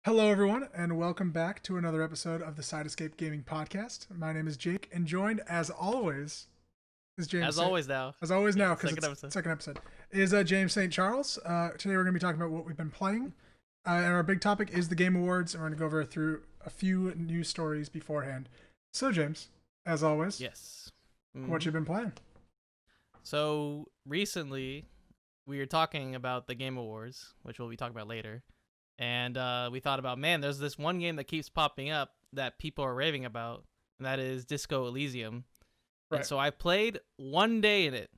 Hello, everyone, and welcome back to another episode of the Side Escape Gaming Podcast. My name is Jake, and joined, as always, is James. As always now. As always Yeah, now, because second it's episode. second episode, is James St. Charles. Today we're going to be talking about what we've been playing, and our big topic is the Game Awards, and we're going to go over through a few news stories beforehand. So, James, as always, Yes. what you been playing? So recently we were talking about the Game Awards, which we'll be talking about later. And we thought about, man, there's this one game that keeps popping up that people are raving about, and that is Disco Elysium. Right. And so I played one day in it.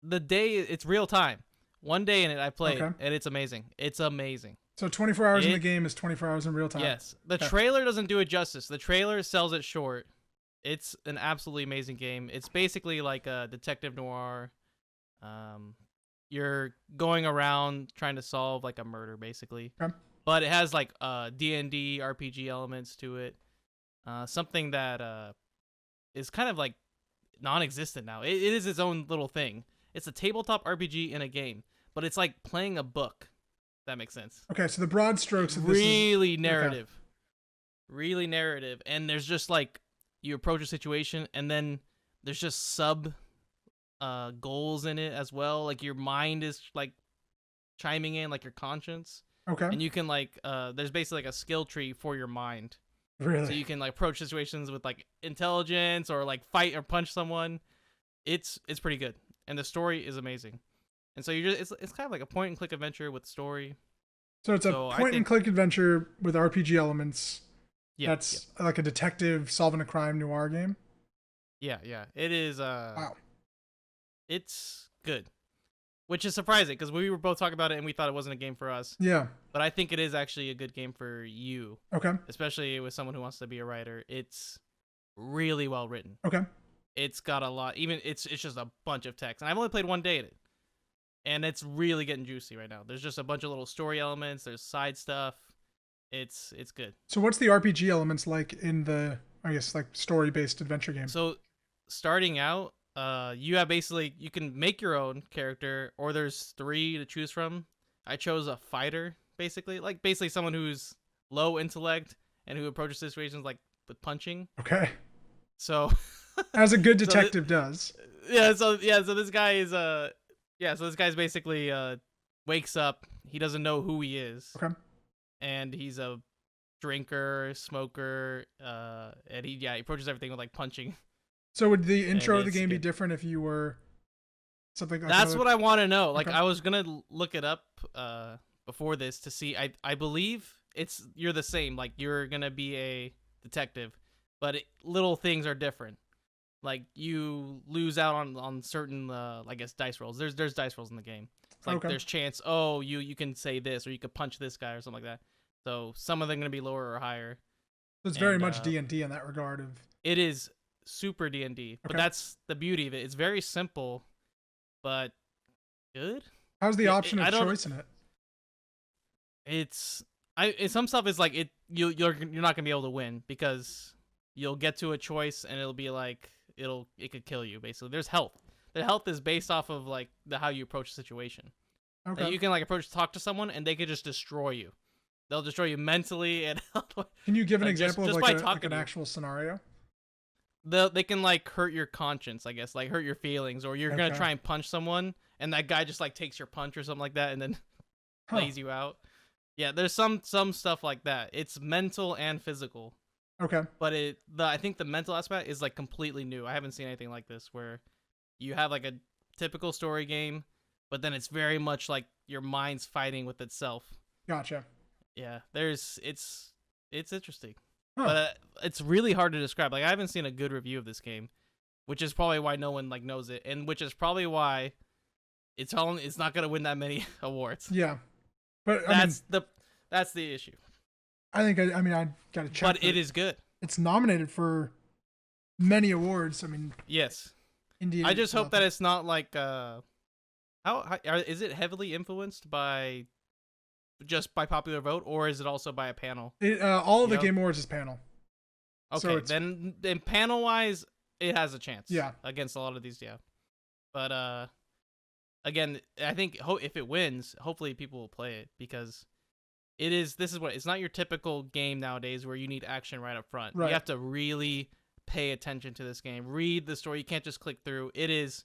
The day, it's real time. One day in it I played, Okay. and it's amazing. It's amazing. So 24 hours in the game is 24 hours in real time. Yes. The Okay. trailer doesn't do it justice. The trailer sells it short. It's an absolutely amazing game. It's basically like a detective noir. You're going around trying to solve like a murder, basically. Okay. But it has like D&D RPG elements to it. Something that is kind of like non-existent now. It is its own little thing. It's a tabletop RPG in a game, but it's like playing a book. If that makes sense. Okay, so the broad strokes of this Really is narrative. Okay. Really narrative. And there's just like you approach a situation and then there's just sub goals in it as well. Like your mind is like chiming in, like your conscience. Okay. And you can like there's basically like a skill tree for your mind. Really? So you can like approach situations with like intelligence or like fight or punch someone. It's pretty good. And the story is amazing. And so you just it's kind of like a point and click adventure with story. So it's a point and click adventure with RPG elements. Yeah. That's like a detective solving a crime noir game. Yeah. It is Wow. It's good. Which is surprising because we were both talking about it and we thought it wasn't a game for us. Yeah. But I think it is actually a good game for you. Okay. Especially with someone who wants to be a writer. It's really well written. Okay. It's got a lot. Even it's just a bunch of text. And I've only played one day in it. And it's really getting juicy right now. There's just a bunch of little story elements. There's side stuff. It's good. So what's the RPG elements like in the, I guess, like story-based adventure game? So starting out, you have basically, you can make your own character, or there's 3 to choose from. I chose a fighter, basically. Like basically someone who's low intellect and who approaches situations like with punching. Okay. So as a good detective does. So this guy is so this guy's basically wakes up, he doesn't know who he is. Okay. And he's a drinker, smoker, and he approaches everything with like punching. So would the intro of the game be different if you were something like That's what I want to know. Like Okay. I was gonna look it up before this to see. I believe you're the same. Like you're gonna be a detective, but little things are different. Like you lose out on certain I guess dice rolls. There's dice rolls in the game. It's like there's chance. Oh, you can say this or you could punch this guy or something like that. So some of them are gonna be lower or higher. So it's very much D&D in that regard. Of it is super D&D, but that's the beauty of it. It's very simple, but good. How's the option of choice in it? It's some stuff is like you're not gonna be able to win because you'll get to a choice and it'll be like it could kill you basically. There's health. The health is based off of like how you approach the situation. Okay. Like you can like talk to someone and they could just destroy you. They'll destroy you mentally and. Can you give an like, example just of by like an actual scenario? They can like hurt your conscience, I guess, like hurt your feelings, or you're gonna try and punch someone, and that guy just like takes your punch or something like that, and then lays you out. Yeah, there's some stuff like that. It's mental and physical. Okay. But I think the mental aspect is like completely new. I haven't seen anything like this where you have like a typical story game, but then it's very much like your mind's fighting with itself. Gotcha. Yeah, it's interesting. Huh. But it's really hard to describe. Like I haven't seen a good review of this game, which is probably why no one like knows it, and which is probably why it's not gonna win that many awards. Yeah, but that's the issue. I think I gotta check. But it is good. It's nominated for many awards. I mean, yes. India. I just hope that it's not like how is it heavily influenced by just by popular vote, or is it also by a panel? All of the Game Awards is panel. Okay, so then panel wise, it has a chance. Yeah. Against a lot of these, yeah. But again, I think if it wins, hopefully people will play it because it is. This is what it's not your typical game nowadays where you need action right up front. Right. You have to really pay attention to this game. Read the story. You can't just click through. It is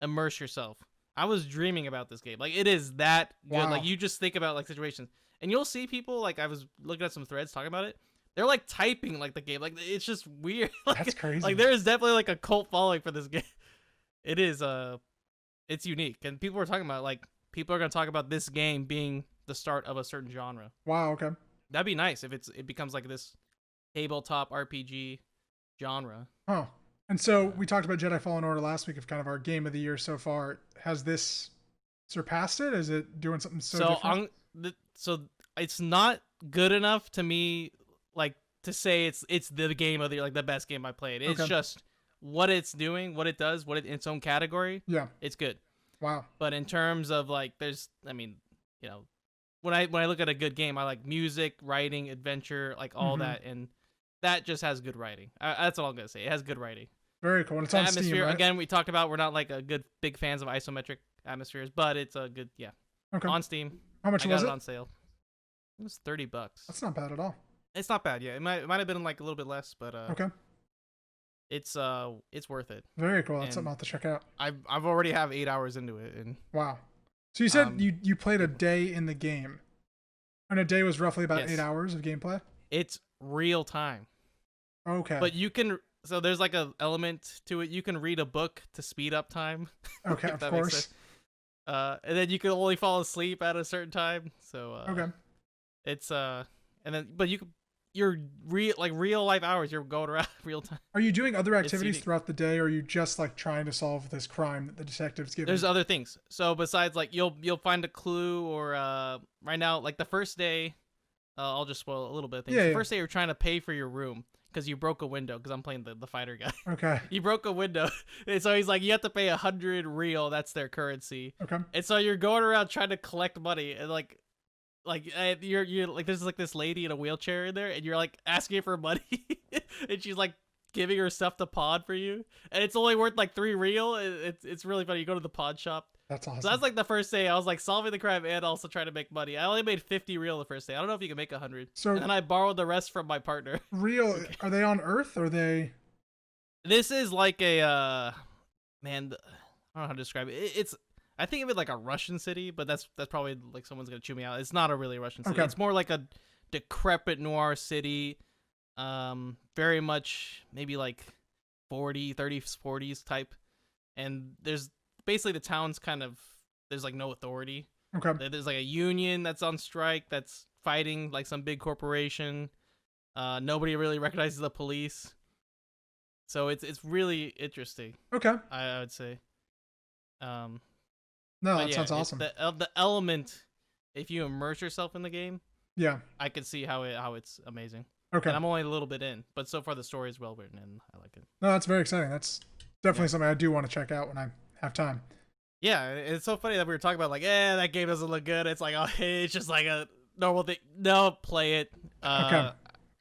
immerse yourself. I was dreaming about this game. Like it is that good. Wow. Like you just think about like situations, and you'll see people like I was looking at some threads talking about it. They're like typing like the game. Like it's just weird. Like, That's crazy. Like there is definitely like a cult following for this game. It is it's unique, and people are talking about like people are gonna talk about this game being the start of a certain genre. Wow. Okay. That'd be nice if it becomes like this tabletop RPG genre. Oh. And so we talked about Jedi Fallen Order last week of kind of our game of the year so far. Has this surpassed it? Is it doing something so different? So it's not good enough to me, like to say it's the game of the year, like the best game I played. It's Okay. just what it's doing, what it does, what it in its own category. Yeah. It's good. Wow. But in terms of like, when I look at a good game, I like music, writing, adventure, like all that, and that just has good writing. That's all I'm gonna say. It has good writing. Very cool. And it's on Atmosphere, Steam, right? again, we talked about we're not like big fans of isometric atmospheres, but it's a good Okay. on Steam. How much I was got it? it on sale. It was $30. That's not bad at all. It's not bad. Yeah, it might have been like a little bit less, but Okay. it's worth it. Very cool. That's And something I'll have to check out. I've already have 8 hours into it, and Wow. So you said Um, you played a day in the game, and a day was roughly about Yes. 8 hours of gameplay. it's real time. Okay. But you can there's like a element to it. You can read a book to speed up time. Okay, if of that makes course. sense. And then you can only fall asleep at a certain time. So Okay. it's and then but you're real life hours. You're going around real time. Are you doing other activities unique. throughout the day, or are you just like trying to solve this crime that the detectives give There's you? other things. So besides like you'll find a clue or right now like the first day, I'll just spoil a little bit of things. Yeah, The yeah. first day you're trying to pay for your room because you broke a window. Because I'm playing the fighter guy. Okay. You broke a window, and so he's like, you have to pay 100 real. That's their currency. Okay. And so you're going around trying to collect money, and you're like there's like this lady in a wheelchair in there, and you're like asking her for money, and she's like giving her stuff to pawn for you, and it's only worth like 3 real. It's really funny. You go to the pawn shop. That's awesome. So that's like the first day. I was like solving the crime and also trying to make money. I only made 50 real the first day. I don't know if you can make 100. So- and then I borrowed the rest from my partner. Real? Are they on Earth? Or are they? This is like a man. I don't know how to describe it. It's I think of it like a Russian city, but that's probably like someone's gonna chew me out. It's not a really Russian city. Okay. It's more like a decrepit noir city. Very much maybe like 30s, 40s type. And there's basically the town's kind of there's like no authority. Okay. There's like a union that's on strike that's fighting like some big corporation. Nobody really recognizes the police. So it's really interesting, Okay. I would say. No, But that yeah, sounds awesome. The element, if you immerse yourself in the game, Yeah. I could see how it's amazing. Okay. And I'm only a little bit in, but so far the story is well written and I like it. No, that's very exciting. That's definitely something I do want to check out when I have time. Yeah, it's so funny that we were talking about like, that game doesn't look good. It's like, oh, it's just like a normal thing. No, play it. Okay.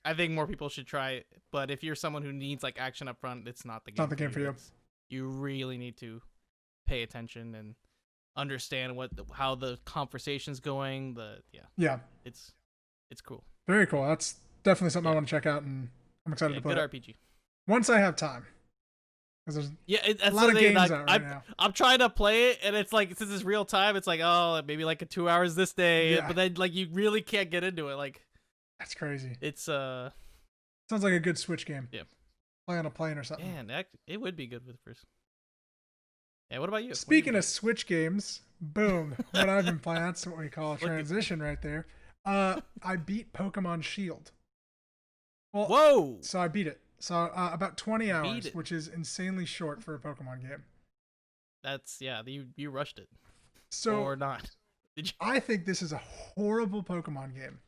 I think more people should try it. But if you're someone who needs like action up front, it's not the game. Not the game for you. You really need to pay attention and understand how the conversation's going. Yeah. It's cool. Very cool. That's definitely something I Yeah. want to check out, and I'm excited to play Good it. RPG. Once I have time. Because there's That's a lot the of thing, games like, out right now. I'm trying to play it, and it's like since it's real time, it's like maybe like 2 hours this day, Yeah. but then like you really can't get into it. Like That's crazy. it's Sounds like a good Switch game. Yeah. Play on a plane or something. man, it would be good with first. Yeah, what about you? Speaking of Switch games, boom. What I've been playing, that's what we call a at- transition right there. I beat Pokemon Shield. Well, whoa, so I beat it. So about 20 hours, it. which is insanely short for a Pokemon game. that's you rushed it So or not? Did you? I think this is a horrible Pokemon game.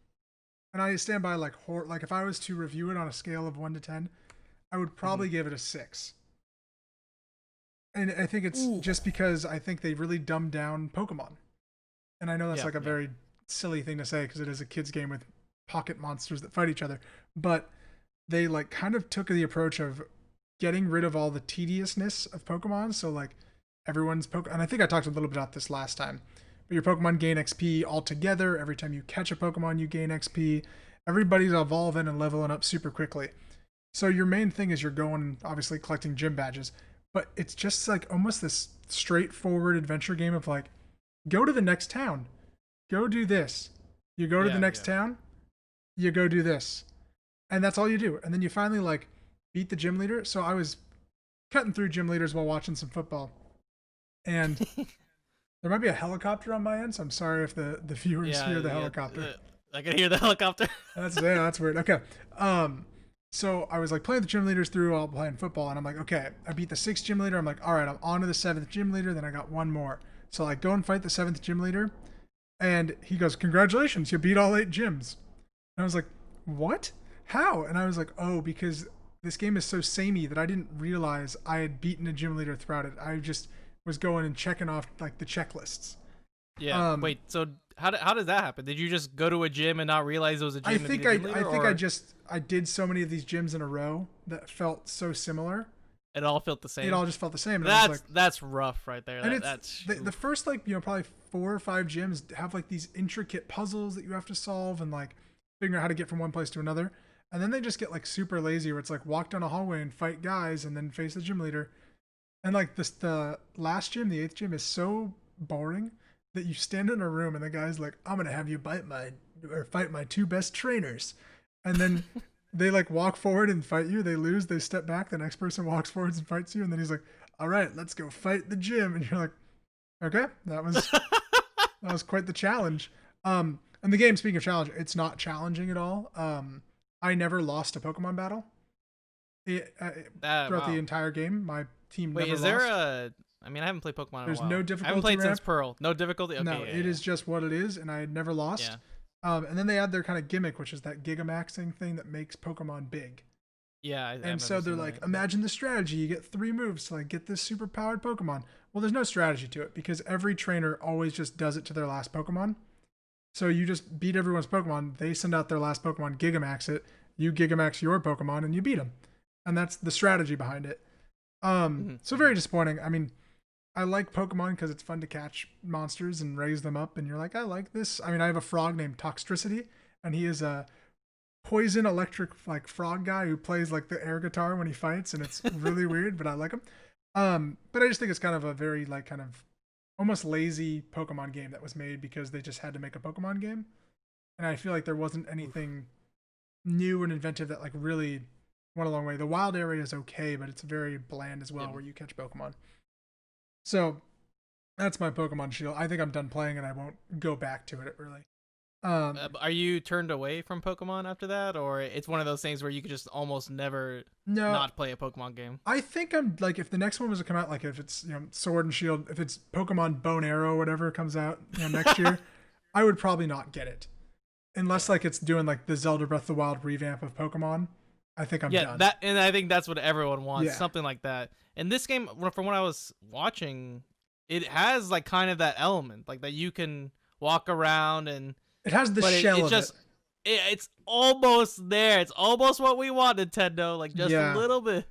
And I stand by like if I was to review it on a scale of 1 to 10, I would probably give it a 6. And I think it's just because I think they really dumbed down Pokemon. And I know that's like a very silly thing to say because it is a kid's game with pocket monsters that fight each other. But they like kind of took the approach of getting rid of all the tediousness of Pokemon. So like everyone's and I think I talked a little bit about this last time. but your Pokemon gain XP all together. Every time you catch a Pokemon, you gain XP. Everybody's evolving and leveling up super quickly. So your main thing is you're going, obviously, collecting gym badges, but it's just like almost this straightforward adventure game of like, go to the next town, go do this. You go to the next town, you go do this, and that's all you do. And then you finally like beat the gym leader. So I was cutting through gym leaders while watching some football, and there might be a helicopter on my end, so I'm sorry if the viewers hear the helicopter. I can hear the helicopter. That's weird. Okay. So I was like playing the gym leaders through while playing football, and I'm like, okay, I beat the 6th gym leader. I'm like, all right, I'm on to the 7th gym leader. Then I got one more. So like go and fight the 7th gym leader, and he goes, congratulations, you beat all 8 gyms. And I was like, what? How? And I was like, oh, because this game is so samey that I didn't realize I had beaten a gym leader throughout it. I just was going and checking off like the checklists. Yeah. Wait. So how does that happen? Did you just go to a gym and not realize it was a gym? I did so many of these gyms in a row that felt so similar. It all felt the same. It all just felt the same. And that's rough right there. And that's the first like probably 4 or 5 gyms have like these intricate puzzles that you have to solve and like figure out how to get from one place to another. And then they just get like super lazy where it's like walk down a hallway and fight guys and then face the gym leader. And like the last gym, the 8th gym, is so boring that you stand in a room and the guy's like, I'm gonna have you fight my 2 best trainers. And then they like walk forward and fight you. They lose, they step back, the next person walks forwards and fights you, and then he's like, all right, let's go fight the gym. And you're like, okay, that was quite the challenge. And the game, speaking of challenge, it's not challenging at all. I never lost a Pokemon battle throughout the entire game. My team never lost. I mean, I haven't played Pokemon in a while. There's no difficulty. I haven't played ramp. since Pearl. No difficulty? Okay, no, it is just what it is, and I had never lost. Yeah. And then they add their kind of gimmick, which is that Gigamaxing thing that makes Pokemon big. Yeah. And so they're like, imagine the strategy. You get 3 moves to like get this super powered Pokemon. Well, there's no strategy to it because every trainer always just does it to their last Pokemon. So you just beat everyone's Pokemon. They send out their last Pokemon, Gigamax it. You Gigamax your Pokemon and you beat them. And that's the strategy behind it. So very disappointing. I mean, I like Pokemon because it's fun to catch monsters and raise them up, and you're like, I like this. I mean, I have a frog named Toxtricity, and he is a poison electric like frog guy who plays like the air guitar when he fights, and it's really weird, but I like him. But I just think it's kind of a very like kind of almost lazy Pokemon game that was made because they just had to make a Pokemon game, and I feel like there wasn't anything new and inventive that like really went a long way. The wild area is okay, but it's very bland as well, where you catch Pokemon. So that's my Pokemon Shield. I think I'm done playing and I won't go back to it really. Are you turned away from Pokemon after that, or it's one of those things where you could just almost never not play a Pokemon game? I think I'm like, if the next one was to come out, like if it's Sword and Shield, if it's Pokemon Bone Arrow, whatever comes out next year, I would probably not get it unless like it's doing like the Zelda Breath of the Wild revamp of Pokemon. I think I'm done. And I think that's what everyone wants, something like that. And this game, from what I was watching, it has like kind of that element, like that you can walk around and it has the shell of it. It's almost there. It's almost what we want, Nintendo, like just a little bit.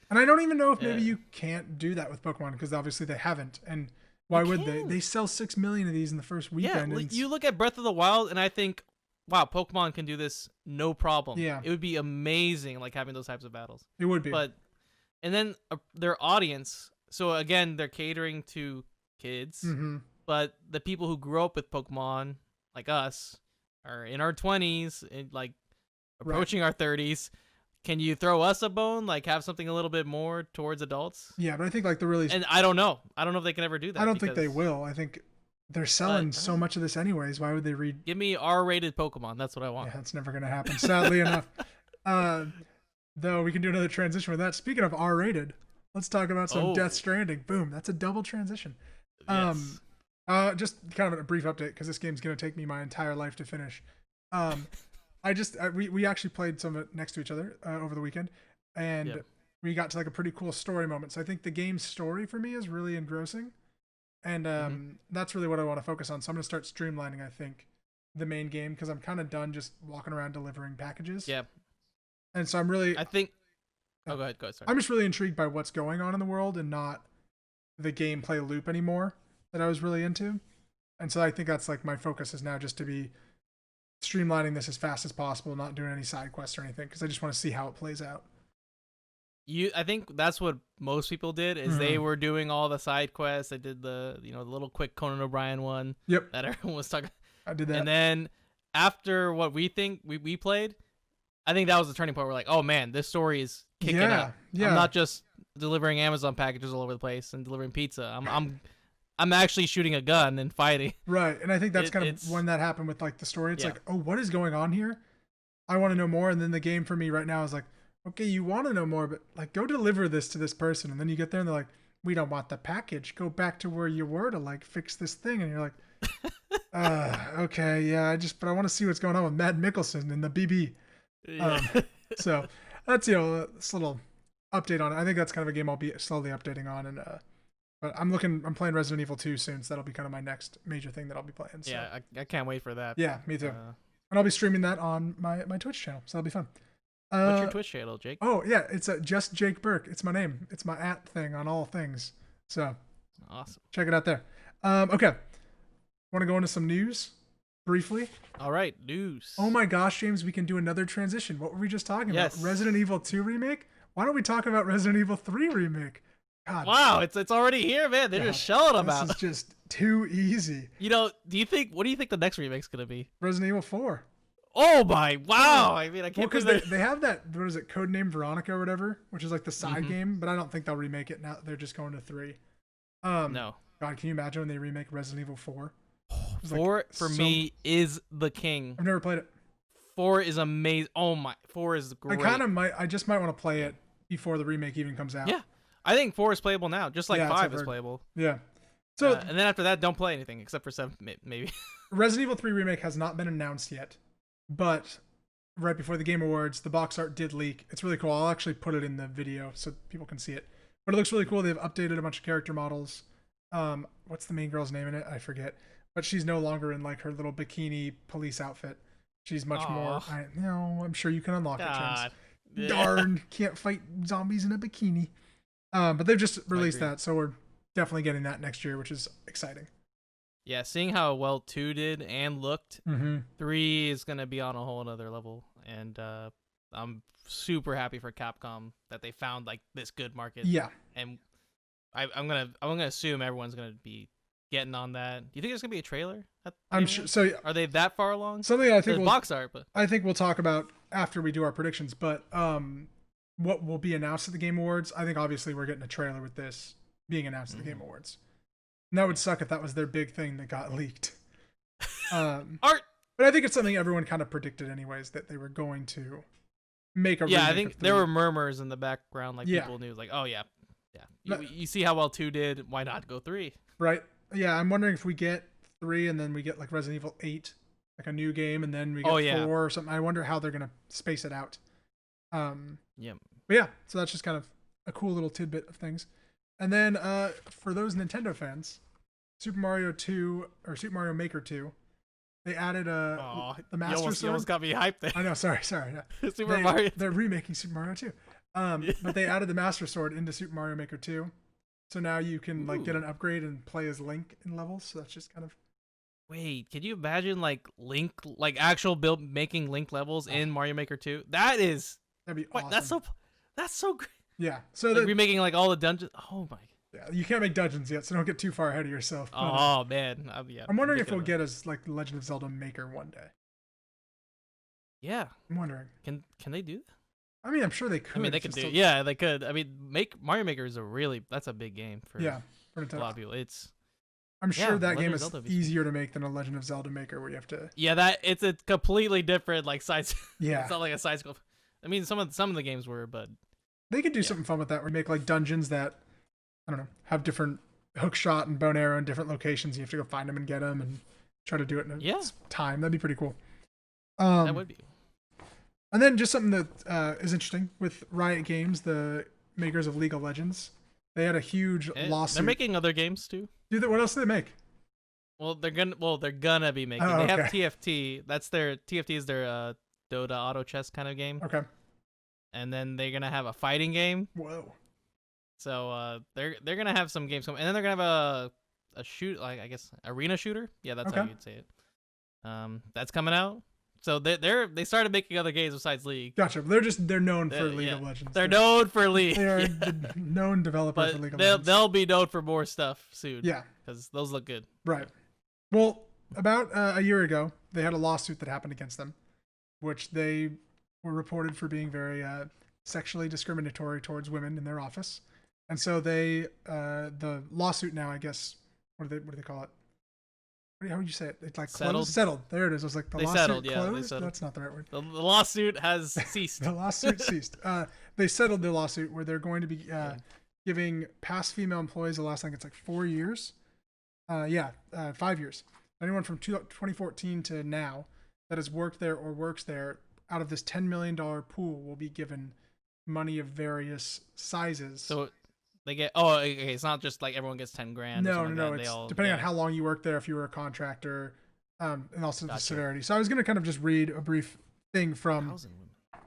And I don't even know if maybe you can't do that with Pokemon because obviously they haven't. And why would they? They sell 6 million of these in the first weekend. Yeah, you look at Breath of the Wild, and I think, wow, Pokemon can do this no problem. Yeah, it would be amazing, like having those types of battles. It would be, and then their audience. So again, they're catering to kids, but the people who grew up with Pokemon, like us, are in our 20s and like approaching our 30s. Can you throw us a bone? Like have something a little bit more towards adults? Yeah, but I think like and I don't know. I don't know if they can ever do that. I don't think they will. I think they're selling so much of this anyways. Why would they read? Give me R-rated Pokemon. That's what I want. Yeah, that's never going to happen, sadly enough. Though we can do another transition with that. Speaking of R-rated, let's talk about some Death Stranding. Boom, that's a double transition. Yes. Just kind of a brief update because this game's going to take me my entire life to finish. We actually played some of it next to each other over the weekend, and we got to like a pretty cool story moment. So I think the game's story for me is really engrossing, and that's really what I want to focus on. So I'm going to start streamlining, I think, the main game because I'm kind of done just walking around delivering packages. Yeah. And so I'm really... I think... Oh, go ahead. Sorry. I'm just really intrigued by what's going on in the world and not the gameplay loop anymore that I was really into. And so I think that's like my focus is now just to be streamlining this as fast as possible, not doing any side quests or anything, because I just want to see how it plays out. I think that's what most people did is they Mhm. were doing all the side quests. They did the the little quick Conan O'Brien one Yep, that everyone was talking. I did And that. then after what we think we played, I think that was the turning point. We're like, oh man, this story is kicking Yeah, up. I'm yeah. not just delivering Amazon packages all over the place and delivering pizza. I'm actually shooting a gun and fighting. Right. And I think that's kind of It's when that happened with like the story. It's yeah. like, oh, what is going on here? I want to know more. And then the game for me right now is like, okay, you want to know more, but like go deliver this to this person. And then you get there and they're like, we don't want the package. Go back to where you were to like fix this thing. And you're like, okay, yeah, but I want to see what's going on with Matt Mickelson and the BB. Yeah. So that's, this little update on it. I think that's kind of a game I'll be slowly updating on. And, but I'm playing Resident Evil 2 soon. So that'll be kind of my next major thing that I'll be playing. So. Yeah, I can't wait for that. Yeah, me too. And I'll be streaming that on my Twitch channel, so that'll be fun. What's your Twitch channel, Jake? Oh yeah, it's just Jake Burke. It's my name. It's my @ thing on all things. So Awesome. check it out there. Okay, want to go into some news briefly? All right, news. Oh my gosh, James, we can do another transition. What were we just talking about? Resident Evil 2 remake? Why don't we talk about Resident Evil 3 remake? God. Wow, it's already here, man. They're just showing about. This is just too easy. What do you think the next remake's gonna be? Resident Evil 4. Oh my, wow. I mean, I can't because they have that, what is it, Codename Veronica or whatever, which is like the side game, but I don't think they'll remake it now. They're just going to 3. No. God, can you imagine when they remake Resident Evil 4? 4 for me is the king. I've never played it. 4 is amazing. Oh my, 4 is great. I just might want to play it before the remake even comes out. Yeah. I think 4 is playable now, just like 5 is playable. Yeah. So and then after that, don't play anything except for 7, maybe. Resident Evil 3 remake has not been announced yet, but right before the Game Awards, the box art did leak. It's really cool. I'll actually put it in the video so people can see it. But it looks really cool. They've updated a bunch of character models. What's the main girl's name in it? I forget. But she's no longer in like her little bikini police outfit. She's much more. I'm sure you can unlock it, James. Darn, can't fight zombies in a bikini. But they've just released that, so we're definitely getting that next year, which is exciting. Yeah, seeing how well 2 did and looked, 3 is gonna be on a whole other level, and I'm super happy for Capcom that they found like this good market. Yeah, and I'm gonna assume everyone's gonna be getting on that. Do you think there's gonna be a trailer? I'm sure. So are they that far along? Something I think box art, but I think we'll talk about after we do our predictions. But what will be announced at the Game Awards? I think obviously we're getting a trailer with this being announced at the Game Awards. And that would suck if that was their big thing that got leaked. Art. But I think it's something everyone kind of predicted anyways, that they were going to make a remake. I think there were murmurs in the background, like people knew, like, oh yeah. You see how well 2 did, why not go 3? Right. Yeah, I'm wondering if we get 3 and then we get like Resident Evil 8, like a new game, and then we get 4 or something. I wonder how they're gonna space it out. Yeah. But yeah, so that's just kind of a cool little tidbit of things. And then for those Nintendo fans, Super Mario 2 or Super Mario Maker 2, they added the Master Sword. You almost got me hyped there. I know, sorry. Yeah. Mario. They're remaking Super Mario 2. But they added the Master Sword into Super Mario Maker 2. So now you can like get an upgrade and play as Link in levels. So that's just kind of. Wait, can you imagine like Link, like actual making Link levels in Mario Maker 2? That'd be awesome. That's so great. Yeah. So like remaking like all the dungeons. Oh my. Yeah, you can't make dungeons yet, so don't get too far ahead of yourself. But, man, I'm wondering if we'll get as like Legend of Zelda Maker one day. Yeah. I'm wondering. Can they do that? I mean, I'm sure they could. I mean, they could do. Yeah, they could. I mean, Mario Maker is that's a big game for for a lot of people. I'm sure that game is easier to make than a Legend of Zelda Maker, where you have to. Yeah, it's a completely different like size. Yeah, it's not like a side scroll. I mean, some of the games were, but they could do something fun with that, where you make like dungeons that I don't know have different hook shot and bow and arrow in different locations. You have to go find them and get them and try to do it in a time. That'd be pretty cool. That would be. And then just something that is interesting with Riot Games, the makers of League of Legends. They had a huge lawsuit. They're making other games too. What else do they make? Well, they're gonna be making. They have TFT. TFT is their Dota auto chess kind of game. Okay. And then they're gonna have a fighting game. Whoa. So they're gonna have some games coming, and then they're gonna have like I guess arena shooter. Yeah, that's how Okay. you'd say it. That's coming out. So they started making other games besides League. Gotcha. They're known for League Yeah, of Legends. they're known for League. They are Yeah. the known developer for But League of Legends. they'll be known for more stuff soon. Yeah. Because those look good. Right. Well, about a year ago, they had a lawsuit that happened against them, which they were reported for being very sexually discriminatory towards women in their office, and so the lawsuit now, I guess, what do they call it? How would you say it? It's like Settled. closed? Settled. There it is. I was like, the They lawsuit settled, yeah, closed? they settled. That's not the right word. The lawsuit has ceased. The lawsuit ceased. They settled the lawsuit where they're going to be giving past female employees the last, I think it's like 4 years. 5 years. Anyone from 2014 to now that has worked there or works there, out of this $10 million pool, will be given money of various sizes. So they get okay. It's not just like everyone gets 10 grand. No. Like It's depending on how long you worked there, if you were a contractor, and also the severity. So I was going to kind of just read a brief thing from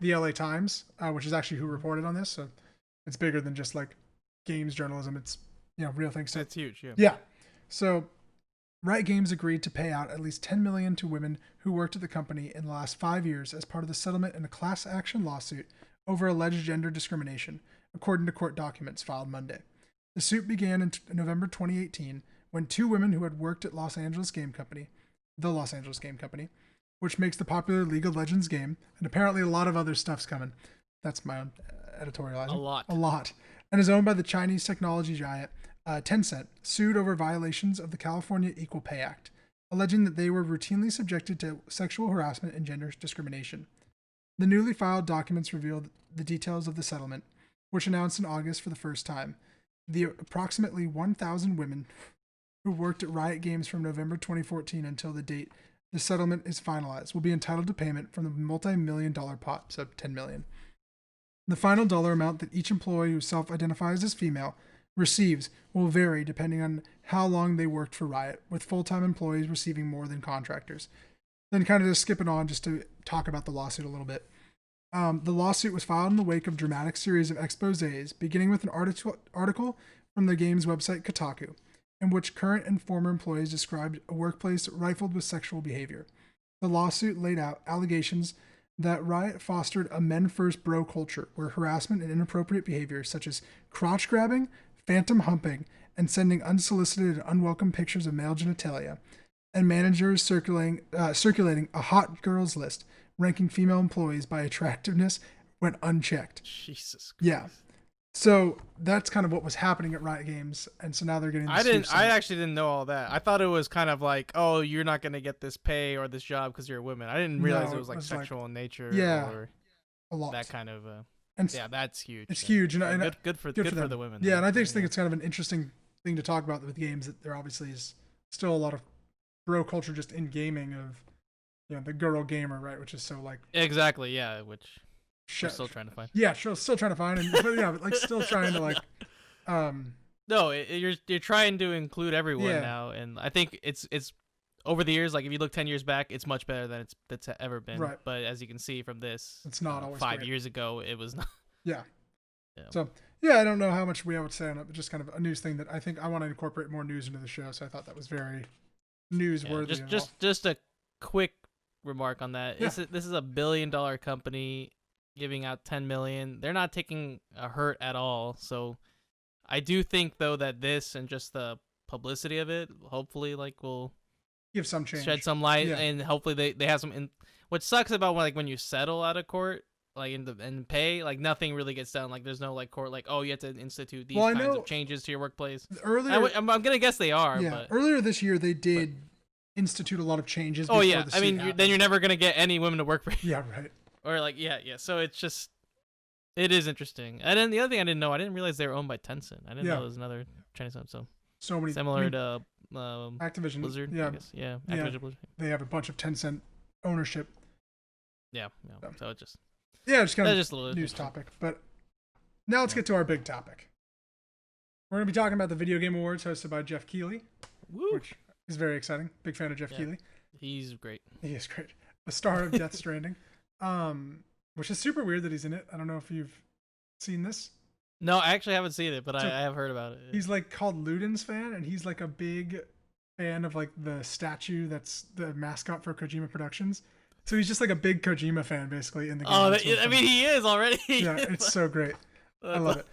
the LA Times, which is actually who reported on this. So it's bigger than just like games journalism. It's real things. So it's huge. Yeah. Yeah. So Riot Games agreed to pay out at least $10 million to women who worked at the company in the last 5 years as part of the settlement in a class action lawsuit over alleged gender discrimination, according to court documents filed Monday. The suit began in November 2018 when two women who had worked at the Los Angeles Game Company, which makes the popular League of Legends game, and apparently a lot of other stuff's coming. That's my own editorializing. A lot. And is owned by the Chinese technology giant Tencent, sued over violations of the California Equal Pay Act, alleging that they were routinely subjected to sexual harassment and gender discrimination. The newly filed documents revealed the details of the settlement, which announced in August for the first time. The approximately 1,000 women who worked at Riot Games from November 2014 until the date the settlement is finalized will be entitled to payment from the multi-million-dollar pot, so $10 million. The final dollar amount that each employee who self-identifies as female receives will vary depending on how long they worked for Riot, with full-time employees receiving more than contractors. Then kind of just skipping on just to talk about the lawsuit a little bit. The lawsuit was filed in the wake of a dramatic series of exposés, beginning with an article from the game's website Kotaku, in which current and former employees described a workplace rifled with sexual behavior. The lawsuit laid out allegations that Riot fostered a men-first bro culture where harassment and inappropriate behavior such as crotch grabbing, phantom humping, and sending unsolicited and unwelcome pictures of male genitalia, and managers circulating a hot girls list, ranking female employees by attractiveness went unchecked. Jesus Christ. Yeah. So that's kind of what was happening at Riot Games, and so now they're getting. I actually didn't know all that. I thought it was kind of like, oh, you're not gonna get this pay or this job because you're a woman. I didn't realize it was like sexual in nature. Yeah, or a lot. That kind of. And yeah, that's huge. It's huge, and good for the women. Yeah, and I think it's kind of an interesting thing to talk about with games, that there obviously is still a lot of bro culture just in gaming of, the girl gamer, right? Which is so like exactly, yeah. Which we're still trying to find. Yeah, sure, still trying to find, but like still trying to like. No, you're trying to include everyone now, and I think it's over the years. Like if you look 10 years back, it's much better than it's ever been. Right. But as you can see from this, it's not always 5 years ago. It was not. Yeah. So yeah, I don't know how much we have to say on it, but just kind of a news thing that I think I want to incorporate more news into the show. So I thought that was very newsworthy. Yeah, just a quick remark on that. Yeah. This is $1 billion company giving out 10 million. They're not taking a hurt at all. So I do think though that this and just the publicity of it, hopefully, like will give some change, shed some light, and hopefully they have some. What sucks about when you settle out of court, like and pay, like nothing really gets done. Like there's no like court, like, oh, you have to institute these kinds of changes to your workplace. Earlier, I'm gonna guess they are. Yeah, but earlier this year they did institute a lot of changes. Oh yeah, I mean then you're never gonna get any women to work for you. Yeah, right. Or like yeah. So it's just, it is interesting. And then the other thing I didn't know, I didn't realize they were owned by Tencent. I didn't know there was another Chinese one. So many similar to Activision Blizzard. Yeah, I guess. Yeah, Activision Blizzard. They have a bunch of Tencent ownership. Yeah. So it just. Yeah, just kind of just a little news topic. But now let's get to our big topic. We're going to be talking about the Video Game Awards hosted by Jeff Keighley, which is very exciting. Big fan of Jeff Keighley. He's great. He is great. The star of Death Stranding, which is super weird that he's in it. I don't know if you've seen this. No, I actually haven't seen it, but So I have heard about it. he's like called Luden's fan, and he's like a big fan of like the statue that's the mascot for Kojima Productions. So he's just like a big Kojima fan basically in the game. Oh, That's so I funny. mean, he is already. Yeah, it's so great. I love it.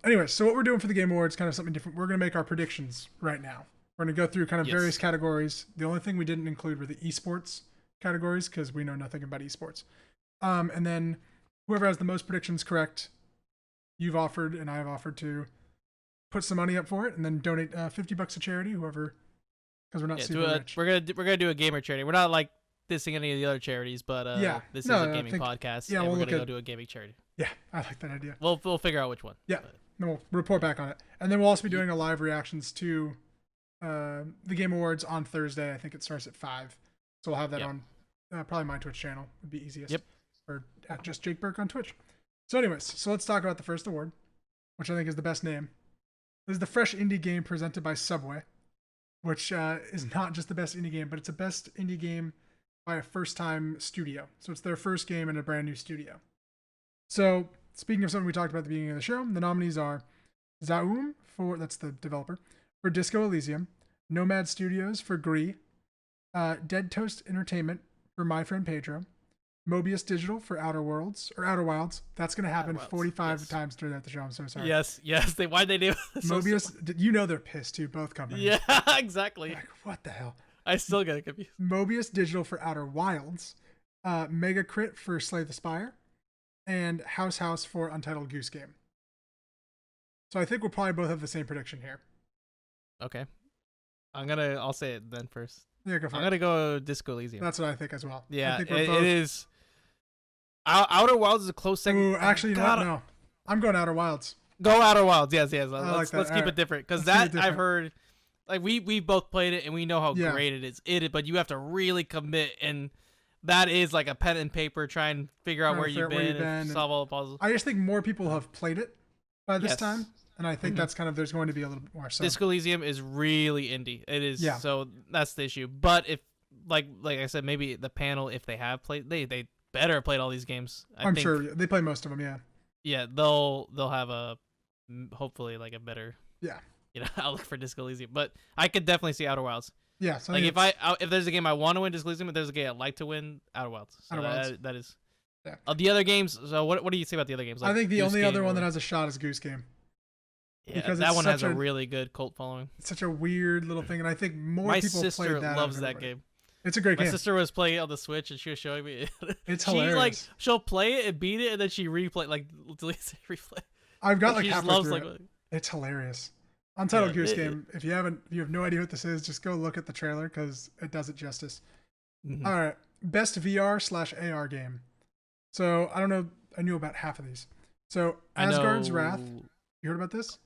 Anyway, so what we're doing for the Game Awards, kind of something different. We're gonna make our predictions right now. We're gonna go through kind of Yes. various categories. The only thing we didn't include were the esports categories because we know nothing about esports. And then whoever has the most predictions correct, you've offered and I have offered to put some money up for it, and then donate $50 to charity. Whoever, because we're not super rich. We're gonna do a gamer charity. We're not like dissing any of the other charities, but Yeah. this No, is a I gaming think- podcast. yeah, and we'll we're gonna look go at- do a gaming charity. Yeah, I like that idea. We'll figure out which one. Yeah. But- Then we'll report back on it, and then we'll also be doing a live reactions to the Game Awards on Thursday. I think it starts at 5, so we'll have that Yep. on probably my Twitch channel would be easiest. Yep. Or at just Jake Burke on Twitch. So, anyways, so let's talk about the first award, which I think is the best name. This is the Fresh Indie Game presented by Subway, which is not just the best indie game, but it's a best indie game by a first-time studio. So it's their first game in a brand new studio. So speaking of something we talked about at the beginning of the show, the nominees are Zaum that's the developer, for Disco Elysium, Nomad Studios for Gree, Dead Toast Entertainment for My Friend Pedro, Mobius Digital for Outer Wilds. That's going to happen Outer Wilds, 45 yes. times during the show. I'm so sorry. Yes. Why'd they do it? Mobius, you know they're pissed too, both companies. Yeah, exactly. Like, what the hell? I still get confused. Mobius Digital for Outer Wilds, Mega Crit for Slay the Spire, and House for Untitled Goose Game. So I think we'll probably both have the same prediction here. Okay. I'll say it then first. Yeah, go for I'm it. gonna go Disco Elysium. That's what I think as well. Yeah, I think it is. Outer Wilds is a close second. Ooh, actually, you know what? No. I'm going Outer Wilds. Go Outer Wilds. Yes. like that. Let's keep Alright. it different because Let's keep that it I've different. heard. Like we both played it and we know how Yeah. great it is. But you have to really commit, and that is like a pen and paper. Try and figure out Trying to where figure you've out where been, you've been and and- solve all the puzzles. I just think more people have played it by this Yes. time. And I think Mhm. that's kind of, there's going to be a little bit more. So, Disco Elysium is really indie. It is. Yeah. So that's the issue. But if like I said, maybe the panel, if they have played, they better have played all these games. I'm think, sure they play most of them. Yeah. Yeah, they'll have hopefully like a better Yeah. outlook for Disco Elysium. But I could definitely see Outer Wilds. Yeah. So Like think if there's a game I want to win, Disco Elysium. If there's a game I'd like to win, Outer Wilds. So Outer Wilds. that is. Yeah. The other games. So what do you say about the other games? I think the Goose only Game other one or- that has a shot is Goose Game. yeah, because that it's one has such a a- really good cult following. It's such a weird little thing, and I think more My people sister played that. loves out of that everybody. game. It's a great My game. sister was playing it on the Switch and she was showing me. It's she hilarious. she'll play it and beat it and then she replay replay. I've got like she just halfway loves through like it. It's hilarious. Untitled Yeah, Goose it- Game. If you have no idea what this is, just go look at the trailer because it does it justice. Mhm. All right, best VR/AR game. So I don't know. I knew about half of these. So I Asgard's know- Wrath. You heard about this?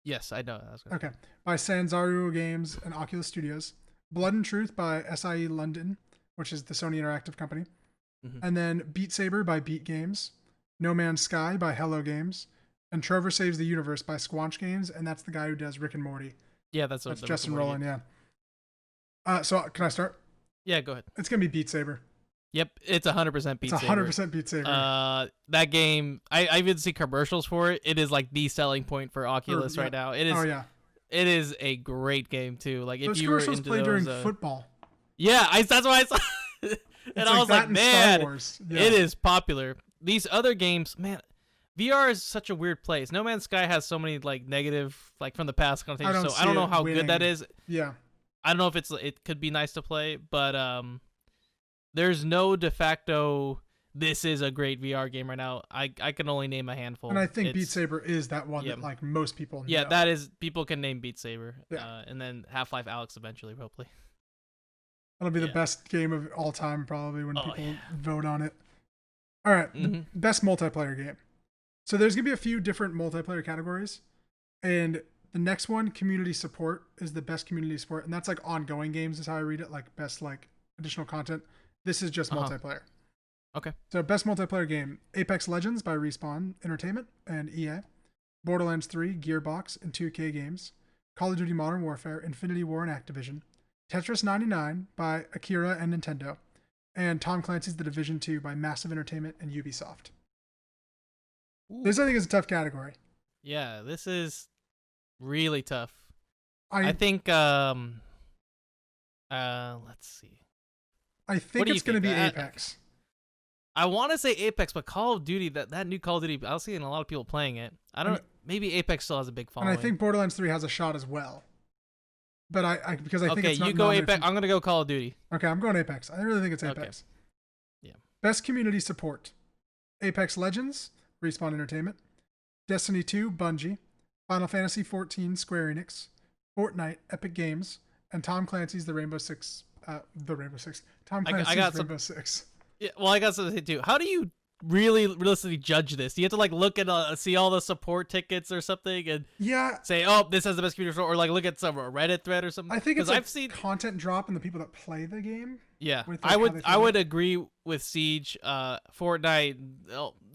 Yes, I know. Okay. By Sanzaru Games and Oculus Studios. Blood and Truth by SIE London, which is the Sony Interactive company. Mhm. And then Beat Saber by Beat Games. No Man's Sky by Hello Games. And Trover Saves the Universe by Squanch Games. And that's the guy who does Rick and Morty. Yeah, that's That's the Justin Rick and Rowland, Morty yeah. So can I start? game. Yeah, go ahead. It's going to be Beat Saber. Yep, it's 100% Beat It's Saber. 100% Beat Saber. That game, I even see commercials for it. It is like the selling point for Oculus yeah. right now. It is. Oh, yeah. It is a great game too. Like if Those you were commercials into play those, during football. yeah, that's why I saw. And It's I was that like, in Star man, Wars. Yeah. it is popular. These other games, man, VR is such a weird place. No Man's Sky has so many like negative, like from the past connotations. don't So I see don't know it how good that winning. is. Yeah. I don't know if it could be nice to play, but there's no de facto. This is a great VR game right now. I can only name a handful. And I think Beat It's- Saber is that one yeah. that like most people Yeah, know. that is people can name Beat Saber. Yeah. And then Half-Life Alyx eventually, hopefully. That'll be the yeah. best game of all time probably when Oh, people yeah. vote on it. All right, the Mhm. best multiplayer game. So there's going to be a few different multiplayer categories. And the next one, community support, is the best community support. And that's like ongoing games is how I read it, like best like additional content. This is just Uh-huh. multiplayer. Okay. So best multiplayer game, Apex Legends by Respawn Entertainment and EA. Borderlands 3, Gearbox, and 2K Games. Call of Duty Modern Warfare, Infinity War, and Activision. Tetris 99 by Akira and Nintendo. And Tom Clancy's The Division 2 by Massive Entertainment and Ubisoft. Ooh. This I think is a tough category. Yeah, this is really tough. I I think let's see. I What think do you it's going to think? be Apex. I want to say Apex, but Call of Duty, that new Call of Duty, I was seeing a lot of people playing it. I don't. And, Maybe Apex still has a big and I following. think Borderlands 3 has a shot as well. But I because I think Okay, it's you not go nominated. Apex. I'm gonna go Call of Duty. Okay, I'm going Apex. I really think it's Okay. Apex. Yeah. Best community support: Apex Legends, Respawn Entertainment; Destiny 2, Bungie; Final Fantasy 14, Square Enix; Fortnite, Epic Games; and Tom Clancy's The Rainbow Six. Tom I Clancy's got Rainbow Six. Yeah, well, I got something to say too. How do you really realistically judge this? Do you have to like look at see all the support tickets or something and Yeah, say, oh, this has the best community support, or like look at some Reddit thread or something? I think it's Because like I've seen. content drop in the people that play the game. Yeah, With, like, I how would they I feel would about agree with Siege. Fortnite,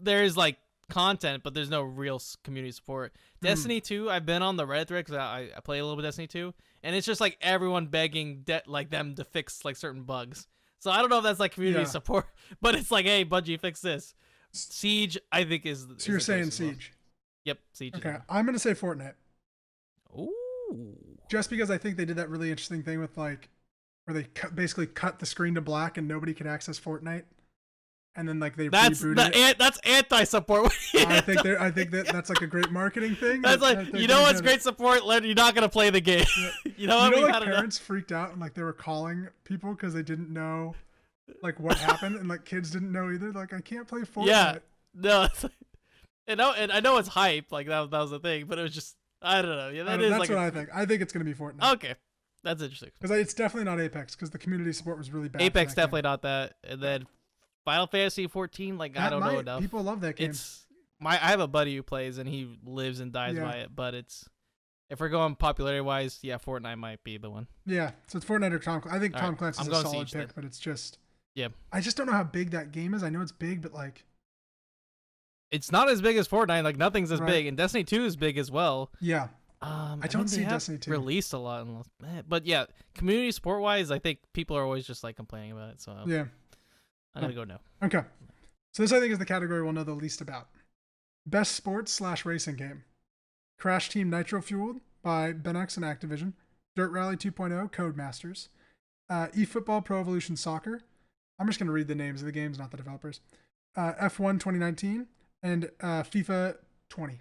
there's like content, but there's no real community support. Destiny 2, I've been on the Reddit thread because I play a little bit of Destiny 2, and it's just like everyone begging like them to fix like certain bugs. So I don't know if that's like community support, but it's like, hey, Bungie, fix this. Siege, I think is. So you're saying Siege? Yep, Siege. Okay, I'm gonna say Fortnite. Ooh. Just because I think they did that really interesting thing with like, where they basically cut the screen to black and nobody could access Fortnite, and then like they rebooted it. That's anti-support. I think that's like a great marketing thing. That's like, you know what's great support? You're not gonna play the game. Yeah. You know what? Like parents freaked out and like they were calling people because they didn't know like what happened, and like kids didn't know either. Like, I can't play Fortnite. Yeah, no, it's like, and I know it's hype. Like that was the thing, but it was just, I don't know. Yeah, that's like what I think. I think it's gonna be Fortnite. Okay, that's interesting. Because it's definitely not Apex because the community support was really bad. Apex definitely not that. And then Final Fantasy 14, like I don't know enough. People love that game. I have a buddy who plays and he lives and dies by it. But if we're going popularity wise, yeah, Fortnite might be the one. Yeah, so it's Fortnite or Tom. I think Tom Clancy's a solid pick, then. but it's just. Yeah. I just don't know how big that game is. I know it's big, but like. It's not as big as Fortnite. Like nothing's as big, and Destiny 2 is big as well. Yeah. I don't see Destiny 2 released a lot, but yeah, community support wise, I think people are always just like complaining about it. So yeah, I'm gonna go no. Okay, so this I think is the category we'll know the least about. Best sports / racing game: Crash Team Nitro Fueled by BenX and Activision, Dirt Rally 2.0 Codemasters, eFootball Pro Evolution Soccer. I'm just gonna read the names of the games, not the developers. F1 2019 and FIFA 20.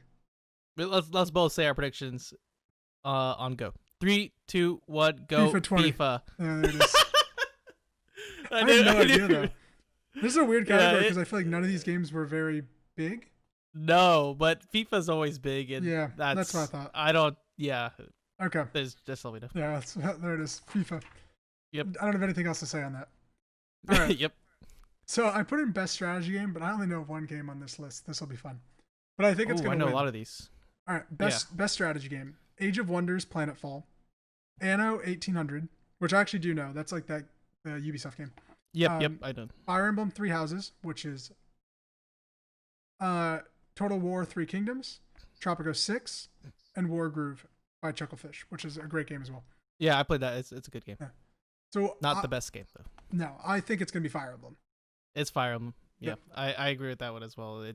Let's both say our predictions on go. 3, 2, 1, go. FIFA 20. FIFA. Yeah, there it is. I have no idea though. This is a weird category because I feel like none of these games were very big. No, but FIFA's always big, and yeah, that's what I thought. I don't. Yeah. Okay. There's just let me know. Yeah, there it is. FIFA. Yep. I don't have anything else to say on that. All right. Yep. So I put in best strategy game, but I only know one game on this list. This will be fun. But I think it's gonna. I know win. a lot of these. All right, best strategy game: Age of Wonders, Planetfall, Anno 1800, which I actually do know. That's like that Ubisoft game. Yep, I know. Fire Emblem Three Houses, which is Total War Three Kingdoms, Tropico 6, and War Groove by Chucklefish, which is a great game as well. Yeah, I played that. It's a good game. Yeah. So not the best game though. No, I think it's gonna be Fire Emblem. It's Fire Emblem. Yeah, I agree with that one as well.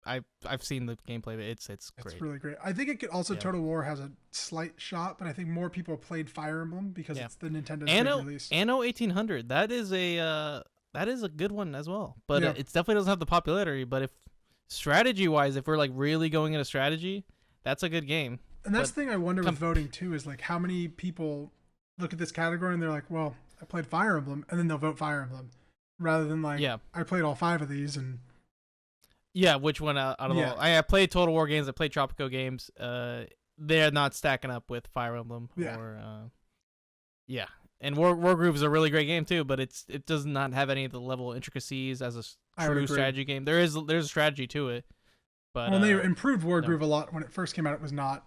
I've seen the gameplay, but it's great. It's really great. I think it could also Total War has a slight shot, but I think more people played Fire Emblem because it's the Nintendo's big release. Anno 1800. That is a good one as well. But it definitely doesn't have the popularity. But if strategy wise, if we're like really going into strategy, that's a good game. And that's the thing I wonder with voting too is like how many people look at this category and they're like, well, I played Fire Emblem, and then they'll vote Fire Emblem rather than like I played all 5 of these and. Yeah, which one out of all? I played Total War games. I played Tropico games. They're not stacking up with Fire Emblem. And War Groove is a really great game too, but it does not have any of the level of intricacies as a true strategy game. There's a strategy to it, but when they improved War Groove a lot when it first came out, it was not.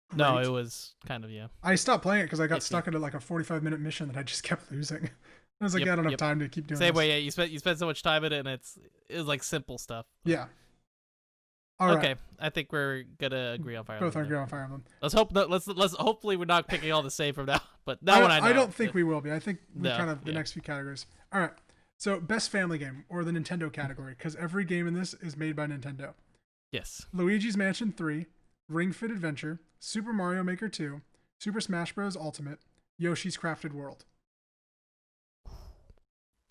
Great. No, it was kind of I stopped playing it because I got stuck into like a 45-minute mission that I just kept losing. I was like, I don't have time to keep doing Same this. way, yeah. You spent so much time in it, and it was like simple stuff. Yeah. All right. I think we're gonna agree on Fire Emblem. Both agree on Fire Emblem. Let's hope that let's hopefully we're not picking all the same from now. But that one I know. I don't think we will be. I think we kind of the next few categories. All right. So best family game or the Nintendo category because every game in this is made by Nintendo. Yes. Luigi's Mansion 3, Ring Fit Adventure, Super Mario Maker 2, Super Smash Bros. Ultimate, Yoshi's Crafted World.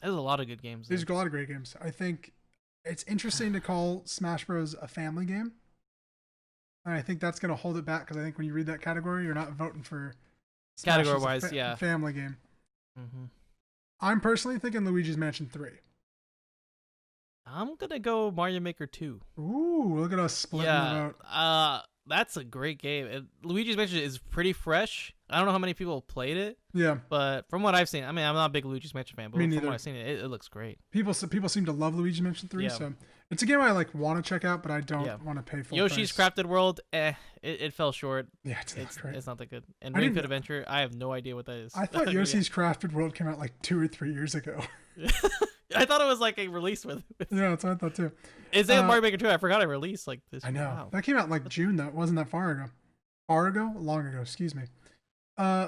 There's a lot of good games. There's a lot of great games. I think it's interesting to call Smash Bros. A family game. And I think that's going to hold it back because I think when you read that category, you're not voting for Smash as a Category-wise, yeah. family game. Mm-hmm. I'm personally thinking Luigi's Mansion 3. I'm gonna go Mario Maker 2. Ooh, look at us splitting the vote. That's a great game. Luigi's Mansion is pretty fresh. I don't know how many people have played it. Yeah. But from what I've seen, I mean, I'm not a big Luigi's Mansion fan, but Me from neither. what I've seen, it looks great. People seem to love Luigi's Mansion 3, Yeah. so it's a game I like want to check out, but I don't want to pay full Yoshi's price. Crafted World, it fell short. Yeah, it's not great. It's not that good. And I Ring didn't- Fit Adventure, I have no idea what that is. I thought Yoshi's Crafted World came out like 2 or 3 years ago. I thought it was like a release with. Yeah, that's what I thought too. Is it Mario Maker 2? I forgot it released like this. I know. Wow. That came out like June, though. It wasn't that far ago. Long ago, excuse me.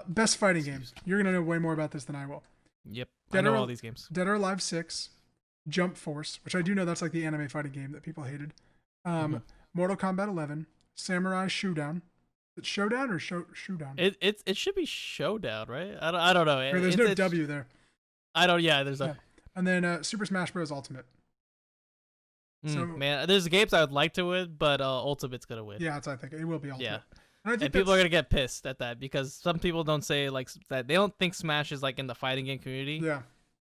Best fighting games. You're going to know way more about this than I will. Yep. I know all these games. Dead or Alive 6, Jump Force, which I do know that's like the anime fighting game that people hated. Mortal Kombat 11, Samurai Showdown. Is it Showdown or Showdown? It should be Showdown, right? I don't know. There's no W there. I don't. Yeah, there's Yeah. And then Super Smash Bros. Ultimate. So man, there's games I would like to win, but Ultimate's gonna win. Yeah, that's I think it will be Ultimate. Yeah. And I think people are gonna get pissed at that because some people don't say like that. They don't think Smash is like in the fighting game community. Yeah.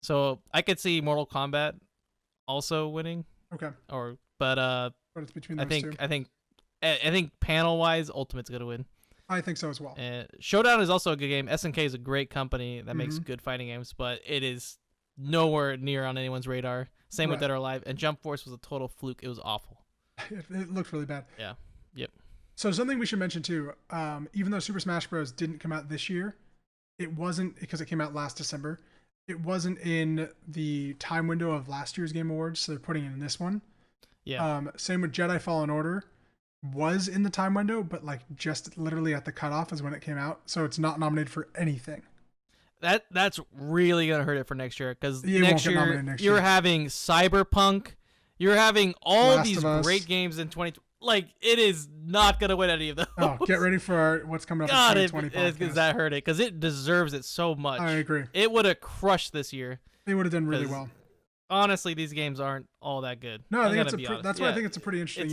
So I could see Mortal Kombat also winning. Okay. But it's between those two. I think panel wise, Ultimate's gonna win. I think so as well. Showdown is also a good game. SNK is a great company that makes good fighting games, but it is nowhere near on anyone's radar. Same with Dead or Alive. And Jump Force was a total fluke. It was awful. It looked really bad. Yeah. Yep. So something we should mention too, even though Super Smash Bros. Didn't come out this year, it wasn't because it came out last December. It wasn't in the time window of last year's Game Awards, so they're putting it in this one. Yeah. Same with Jedi Fallen Order, was in the time window, but like just literally at the cutoff is when it came out, so it's not nominated for anything. That's really gonna hurt it for next year because next year you're year. having Cyberpunk, you're having all Last these of Us. great games in 2020. Like it is not gonna win any of those. Oh, get ready for what's coming up God, in 2020 podcast. does that hurt it? Because it deserves it so much. I agree. It would have crushed this year. They would have done really well. Honestly, these games aren't all that good. No, I think that's why I think it's a pretty interesting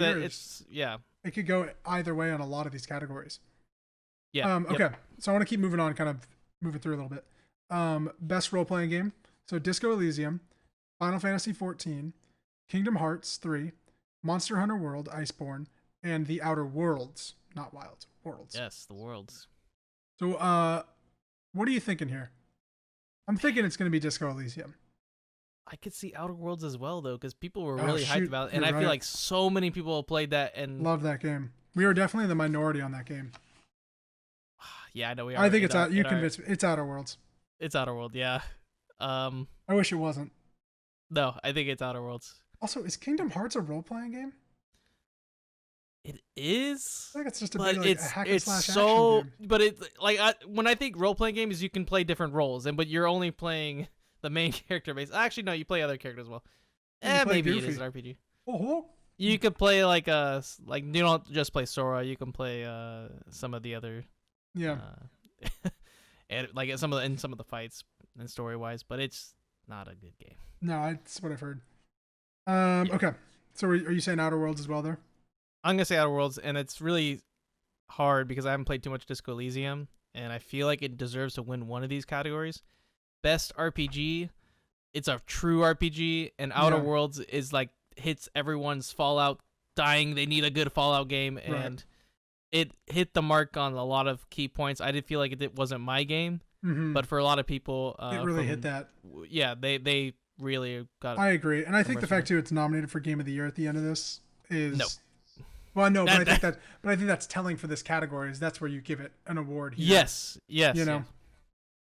year. It could go either way on a lot of these categories. Yeah. Okay, so I want to keep moving on, kind of moving through a little bit. Best role playing game. So Disco Elysium, Final Fantasy 14, Kingdom Hearts 3, Monster Hunter World, Iceborne, and The Outer Worlds, not Wilds, Worlds. Yes, the Worlds. So, what are you thinking here? I'm thinking it's going to be Disco Elysium. I could see Outer Worlds as well, though, because people were really hyped about it, and I feel like so many people have played that and love that game. We are definitely the minority on that game. Yeah, I know we are. I think it's out. You convinced me. It's Outer Worlds. It's Outer World, yeah. I wish it wasn't. No, I think it's Outer Worlds. Also, is Kingdom Hearts a role-playing game? It is. I think it's just a but big, like, a hack and slash so, action game. But it's like when I think role-playing games, you can play different roles, but you're only playing the main character base. Actually, no, you play other characters as well. Maybe Goofy. It is an RPG. Oh. You could play like you don't just play Sora. You can play some of the other. Yeah. And like some of the fights and story-wise, but it's not a good game. No, that's what I've heard. Okay. So are you saying Outer Worlds as well there? I'm gonna say Outer Worlds, and it's really hard because I haven't played too much Disco Elysium, and I feel like it deserves to win one of these categories. Best RPG, it's a true RPG, and Outer Worlds is like hits everyone's Fallout dying. They need a good Fallout game, and it hit the mark on a lot of key points. I did feel like it wasn't my game, but for a lot of people, it really hit that. Yeah, they really got. I agree, and I think the fact too it's nominated for Game of the Year at the end of this is no. Well, no, but I think that's telling for this category. Is that's where you give it an award. Here. Yes. You know.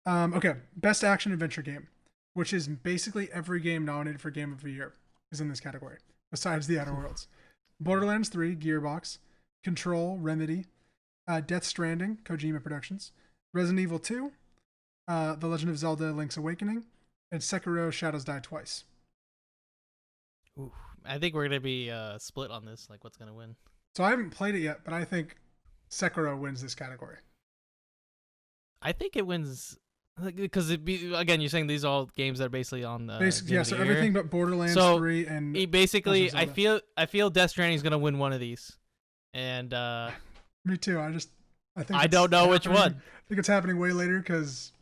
Yeah. Okay, best action adventure game, which is basically every game nominated for Game of the Year is in this category, besides the Outer Worlds. Borderlands 3, Gearbox, Control, Remedy, Death Stranding, Kojima Productions, Resident Evil 2, The Legend of Zelda: Link's Awakening, and Sekiro: Shadows Die Twice. Ooh, I think we're gonna be split on this. Like, what's gonna win? So I haven't played it yet, but I think Sekiro wins this category. I think it wins because again, you're saying these are all games that are basically on Basically, the end yeah. of the So year. everything but Borderlands So 3 and basically, Legend I feel Death Stranding is gonna win one of these, and Me too. I think I it's don't know which happening. one. I think it's happening way later because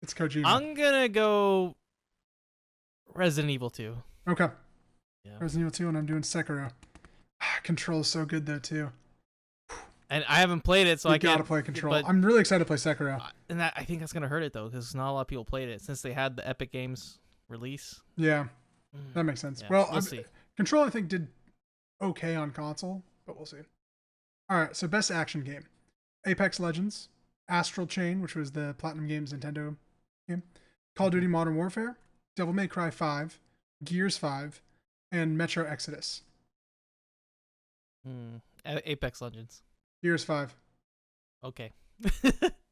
it's Kojima. I'm gonna go Resident Evil 2. Okay. Yeah. Resident Evil 2, and I'm doing Sekiro. Control is so good though too. And I haven't played it, so You I gotta can't play Control. But, I'm really excited to play Sekiro. and I think that's gonna hurt it though, because not a lot of people played it since they had the Epic Games release. Yeah, that makes sense. Yeah, Well, we'll see. Control I think did okay on console, but we'll see. All right, so best action game: Apex Legends, Astral Chain, which was the Platinum Games Nintendo game, Call of Duty Modern Warfare, Devil May Cry 5, Gears 5, and Metro Exodus. Apex Legends. Gears 5. Okay.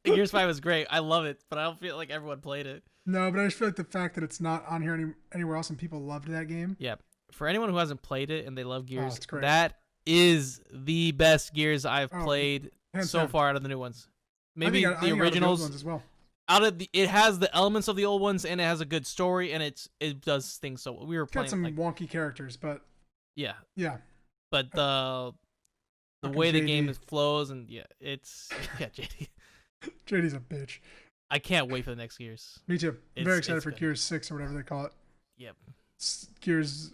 Gears 5 was great. I love it, but I don't feel like everyone played it. No, but I just feel like the fact that it's not on here anywhere else and people loved that game. Yeah. For anyone who hasn't played it and they love Gears, it's great. that is the best Gears I've played so down. far out of the new ones. Maybe the originals ones as well. It has the elements of the old ones and it has a good story and it does things so we were It's playing got some wonky characters, but yeah. But the way the game flows and it's JD. JD's a bitch. I can't wait for the next Gears. Me too. I'm very excited for Gears 6 or whatever they call it. Yep. Gears.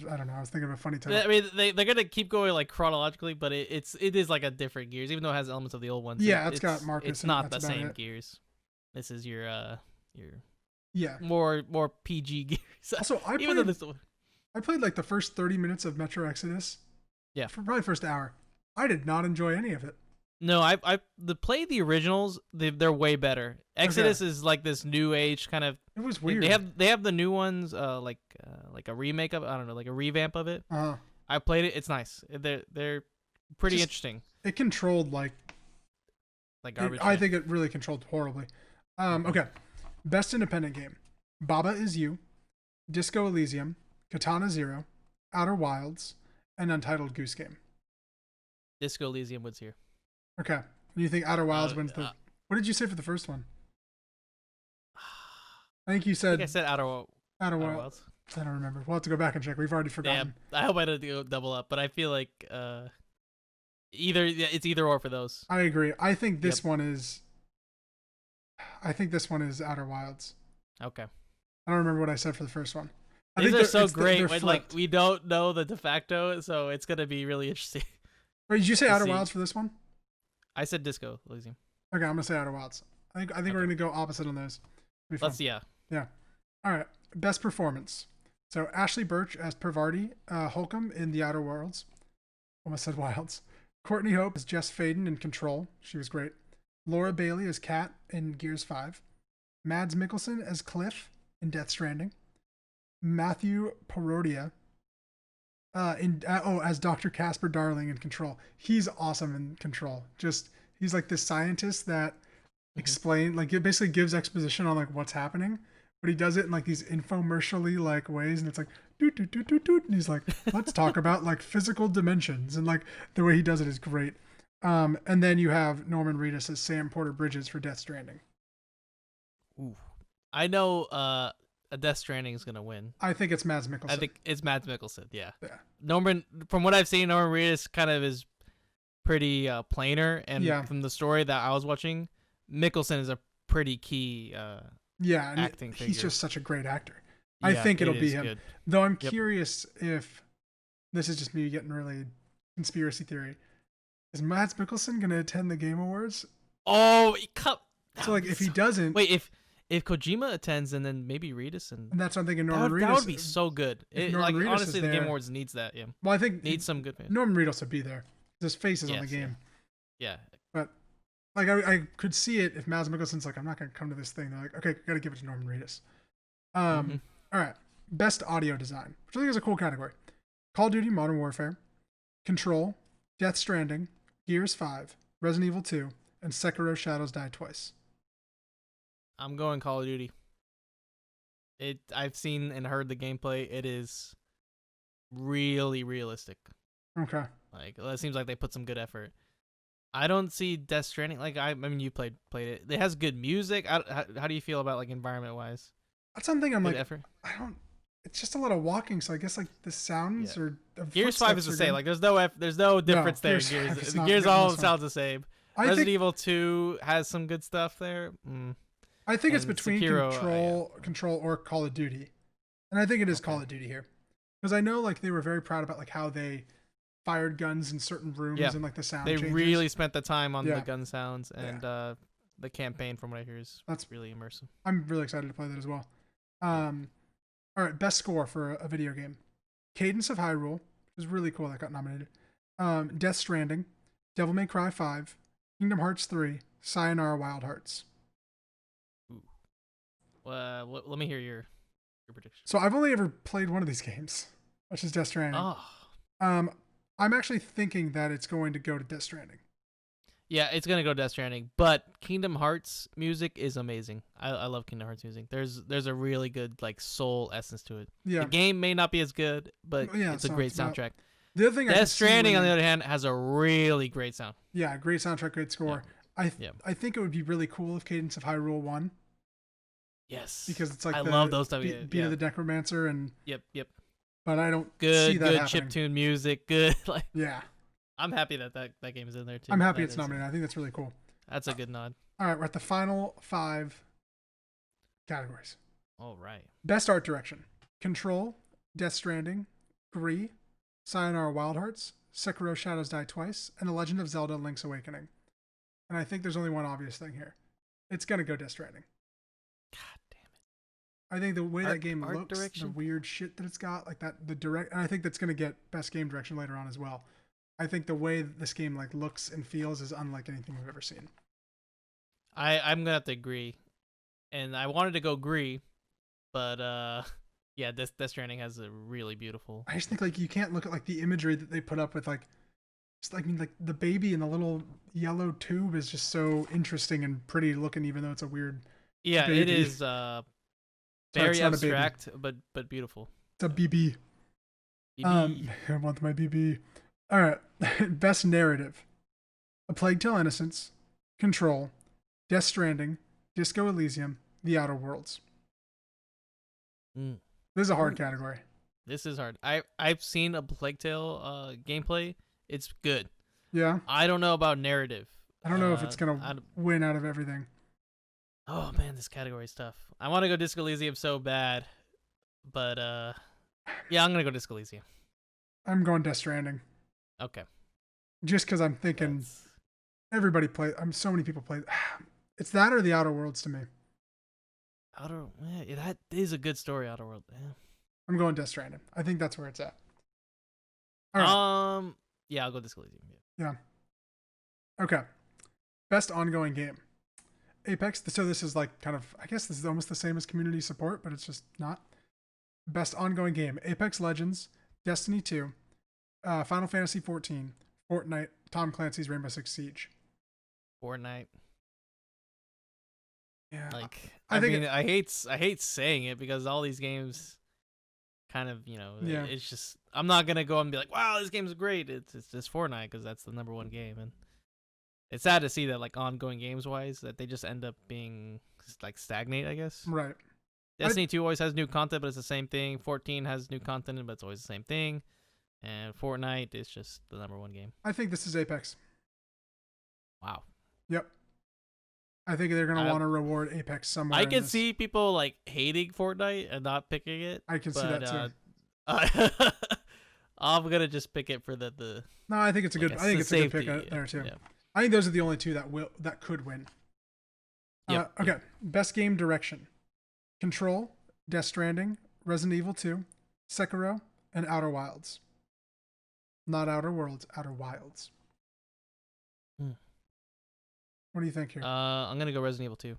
I don't know. I was thinking of a funny title. I mean, they're gonna keep going like chronologically, but it is like a different Gears, even though it has elements of the old ones. Yeah, it's got Marcus. It's not the same Gears. This is your more PG Gears. Also, I played like the first 30 minutes of Metro Exodus. Yeah, for probably the first hour. I did not enjoy any of it. No, I played the originals. They're way better. Exodus is like this new age kind of. It was weird. They have the new ones, like a remake of it. I don't know, like a revamp of it. I played it. It's nice. They're pretty interesting. It controlled like garbage. I think it really controlled horribly. Okay, best independent game: Baba Is You, Disco Elysium, Katana Zero, Outer Wilds, and Untitled Goose Game. Disco Elysium wins here. Okay. You think Outer Wilds wins the... What did you say for the first one? I think you said... I said Outer Wilds. I don't remember. We'll have to go back and check. We've already forgotten. Yeah, I hope I don't go double up, but I feel like it's either or for those. I agree. I think this one is... I think this one is Outer Wilds. Okay. I don't remember what I said for the first one. These are so great when like we don't know the de facto, so it's gonna be really interesting. Wait, did you say Outer Wilds for this one? I said Disco Elysium. Okay, I'm gonna say Outer Wilds. I think we're gonna go opposite on those. Yeah. All right. Best performance. So Ashley Birch as Pervardy Holcomb in The Outer Worlds. Almost said Wilds. Courtney Hope as Jess Faden in Control. She was great. Laura Bailey as Kat in Gears 5. Mads Mikkelsen as Cliff in Death Stranding. Matthew Perodia as Dr. Casper Darling in Control. He's awesome in Control. He's like this scientist that it basically gives exposition on like what's happening, but he does it in like these infomercially like ways, and it's like doot doot doot doot doot, and he's like, let's talk about like physical dimensions, and like the way he does it is great. And then you have Norman Reedus as Sam Porter Bridges for Death Stranding. Ooh, I know. A Death Stranding is gonna win. I think it's Mads Mikkelsen. I think it's Mads Mikkelsen. Yeah. Norman, from what I've seen, Norman Reedus kind of is pretty plainer, and from the story that I was watching, Mikkelsen is a pretty key acting figure. He's just such a great actor. I think it'll be him. Good. Though I'm curious if this is just me getting really conspiracy theory. Is Mads Mikkelsen gonna attend the Game Awards? Oh, so like if he doesn't, wait, if Kojima attends, and then maybe Reedus, and that's what I'm thinking. Norman Reedus. That would be so good. Honestly, the Game Awards needs that. Yeah. Well, I think needs some good. Norman Reedus would be there. His face is on the game. Yeah. But like I could see it if Mads Mikkelsen's like, I'm not gonna come to this thing. They're like, okay, gotta give it to Norman Reedus. All right. Best audio design, which I think is a cool category: Call of Duty Modern Warfare, Control, Death Stranding, Gears 5, Resident Evil 2, and Sekiro: Shadows Die Twice. I'm going Call of Duty. I've seen and heard the gameplay. It is really realistic. Okay. Like it seems like they put some good effort. I don't see Death Stranding. Like I mean, you played it. It has good music. How do you feel about like environment wise? That's something I'm Good like, effort. I don't. It's just a lot of walking, so I guess like the Yeah. sounds or of Gears 5 is footsteps the are same. good. Like there's no No, difference there. Gears 5 is Gears not Gears good in all this one. sounds the same. I Resident think Evil 2 has some good stuff there. I think it's And between Sekiro, Control or Call of Duty, and I think it is Okay. Call of Duty here because I know like they were very proud about like how they fired guns in certain rooms Yeah. and like the sound They changes. really spent the time on Yeah. the gun sounds and the campaign. From what I hear, is That's really immersive. I'm really excited to play that as well. All right, best score for a video game: Cadence of Hyrule, which is really cool that got nominated. Death Stranding, Devil May Cry 5, Kingdom Hearts 3, Sayonara Wild Hearts. Ooh. Let me hear your prediction. So I've only ever played one of these games, which is Death Stranding. Oh. I'm actually thinking that it's going to go to Death Stranding. Yeah, it's gonna go Death Stranding, but Kingdom Hearts music is amazing. I love Kingdom Hearts music. There's a really good like soul essence to it. Yeah. The game may not be as good, but Yeah, it's a so great it's about- soundtrack. The other thing I Death can see Stranding, on the winning- other hand, has a really great sound. Yeah, great soundtrack, great score. Yeah. I think it would be really cool if Cadence of Hyrule won Yes, because it's like I the love those stuff. Beat of the Necromancer, and Yep. but I don't Good, see that good happening. chiptune music. Good. Like Yeah, I'm happy that game is in there too. I'm happy That it's is- nominated. I think that's really cool. That's a good nod. All right, we're at the final 5 categories. All right. Best art direction: Control, Death Stranding, Gris, Sayonara Wild Hearts, Sekiro: Shadows Die Twice, and The Legend of Zelda: Link's Awakening. And I think there's only one obvious thing here. It's gonna go Death Stranding. God damn it. I think the way that Art- game art looks, direction? the weird shit that it's got, like that, and I think that's gonna get best game direction later on as well. I think the way that this game like looks and feels is unlike anything we've ever seen. I'm gonna have to agree, and I wanted to go Gris, but yeah, Death Stranding has a really beautiful. I just think like you can't look at like the imagery that they put up with like, just like I mean like the baby in the little yellow tube is just so interesting and pretty looking, even though it's a weird. Yeah, it baby. is very it's not a baby. abstract, but beautiful. It's a BB. BB. I want my BB. All right, best narrative: A Plague Tale: Innocence, Control, Death Stranding, Disco Elysium, The Outer Worlds. Mm. This is a hard category. This is hard. I've seen a Plague Tale gameplay. It's good. Yeah, I don't know about narrative. I don't know if it's gonna win out of everything. Oh man, this category is tough. I want to go Disco Elysium so bad, but yeah, I'm gonna go Disco Elysium. I'm going Death Stranding. Okay. Just because I'm thinking That's- everybody play. So many people play. It's that or The Outer Worlds to me. Yeah, that is a good story, Outer World. Yeah. I'm going Death Stranding. I think that's where it's at. All right. Yeah, I'll go Disco Elysium. Yeah. Okay. Best ongoing game: Apex. So this is like kind of, I guess this is almost the same as community support, but it's just not. Best ongoing game: Apex Legends, Destiny 2, Final Fantasy 14, Fortnite, Tom Clancy's Rainbow Six Siege. Fortnite. Yeah. Like, I I think mean, I hate saying it because all these games, kind of, Yeah. it's just I'm not gonna go and be like, wow, this game's great. It's just Fortnite because that's the number one game, and it's sad to see that like ongoing games wise that they just end up being like stagnate, I guess. Right. Destiny 2 always has new content, but it's the same thing. 14 has new content, but it's always the same thing. And Fortnite is just the number one game. I think this is Apex. Wow. Yep. I think they're gonna want to reward Apex somewhere. I in can this. see people like hating Fortnite and not picking it. I can see that too. I'm gonna just pick it for the. No, I think it's a good. I think it's a good pick safety, there too. Yeah. I think those are the only two that could win. Yep. Okay. Best game direction: Control, Death Stranding, Resident Evil 2, Sekiro, and Outer Wilds. Not Outer Worlds, Outer Wilds. Hmm. What do you think here? I'm gonna go Resident Evil 2.